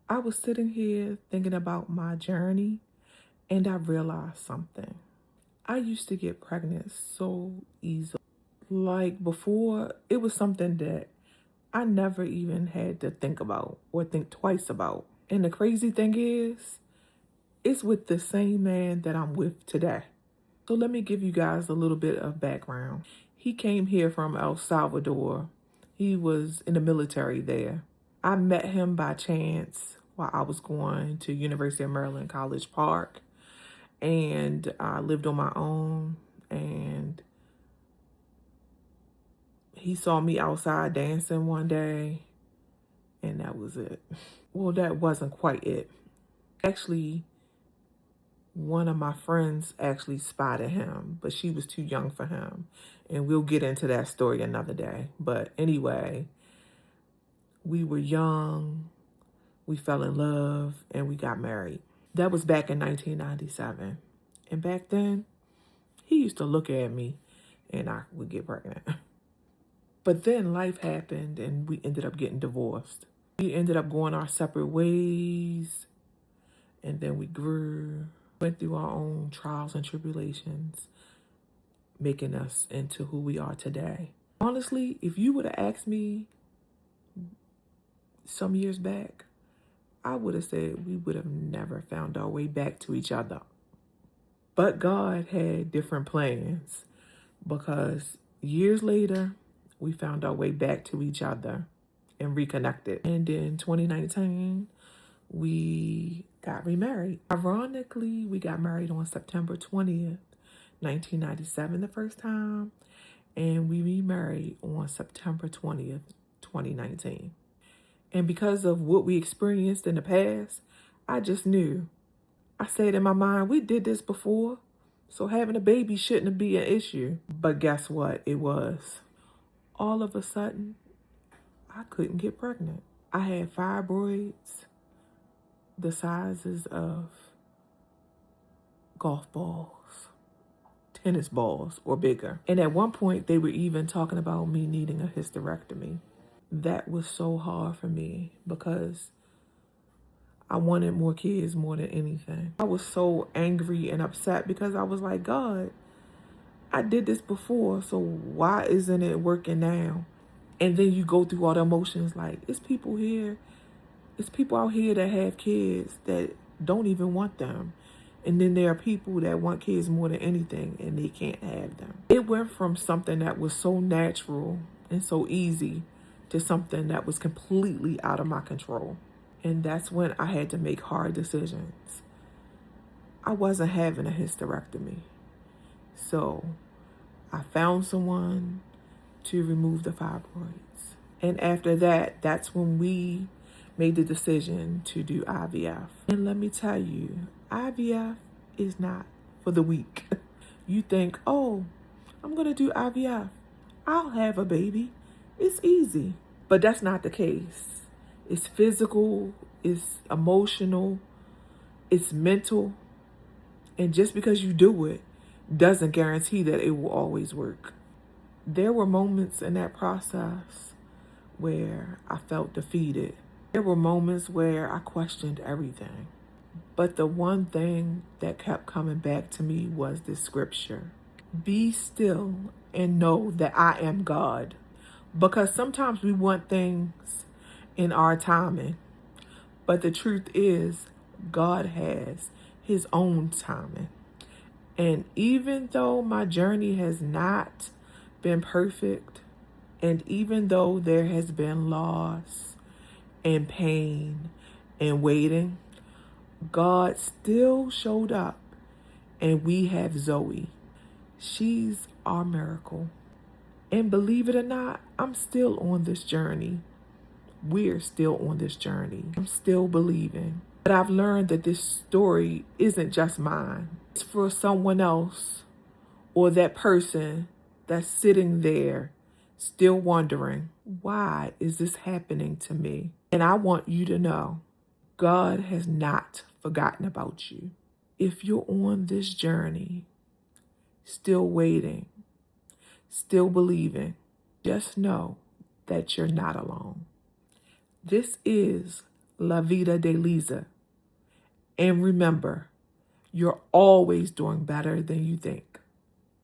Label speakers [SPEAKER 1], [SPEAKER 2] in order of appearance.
[SPEAKER 1] I was sitting here thinking about my journey and I realized something. I used to get pregnant so easily. Like before, it was something that I never even had to think about or think twice about. And the crazy thing is, it's with the same man that I'm with today. So let me give you guys a little bit of background. He came here from El Salvador. He was in the military there. I met him by chance while I was going to University of Maryland College Park. And I lived on my own. And he saw me outside dancing one day. And that was it. Well, that wasn't quite it. Actually, one of my friends actually spotted him, but she was too young for him. And we'll get into that story another day. But anyway, we were young, we fell in love, and we got married. That was back in 1997. And back then, he used to look at me and I would get pregnant. But then life happened and we ended up getting divorced. We ended up going our separate ways. And then we grew, went through our own trials and tribulations, making us into who we are today. Honestly, if you would have asked me some years back, I would have said we would have never found our way back to each other. But God had different plans because years later, we found our way back to each other and reconnected. And in 2019, we got remarried. Ironically, we got married on September 20th, 1997 the first time, and we remarried on September 20th, 2019. And because of what we experienced in the past, I just knew. I said in my mind, we did this before, so having a baby shouldn't be an issue. But guess what? It was. All of a sudden, I couldn't get pregnant. I had fibroids the sizes of golf balls, tennis balls, or bigger. And at one point, they were even talking about me needing a hysterectomy. That was so hard for me because I wanted more kids more than anything. I was so angry and upset because I was like, God, I did this before, so why isn't it working now? And then you go through all the emotions like, it's people out here that have kids that don't even want them. And then there are people that want kids more than anything and they can't have them. It went from something that was so natural and so easy to something that was completely out of my control. And that's when I had to make hard decisions. I wasn't having a hysterectomy. So I found someone to remove the fibroids. And after that, that's when we made the decision to do IVF. And let me tell you, IVF is not for the weak. You think, oh, I'm gonna do IVF. I'll have a baby. It's easy. But that's not the case. It's physical, it's emotional, it's mental. And just because you do it doesn't guarantee that it will always work. There were moments in that process where I felt defeated. There were moments where I questioned everything. But the one thing that kept coming back to me was this scripture. Be still and know that I am God. Because sometimes we want things in our timing. But the truth is, God has his own timing. And even though my journey has not been perfect, and even though there has been loss and pain and waiting, God still showed up. And we have Zoe. She's our miracle. And believe it or not, I'm still on this journey. We're still on this journey. I'm still believing. But I've learned that this story isn't just mine. It's for someone else or that person that's sitting there still wondering, why is this happening to me? And I want you to know, God has not forgotten about you. If you're on this journey, still waiting, still believing, just know that you're not alone. This is La Vida de Leza. And remember, you're always doing better than you think.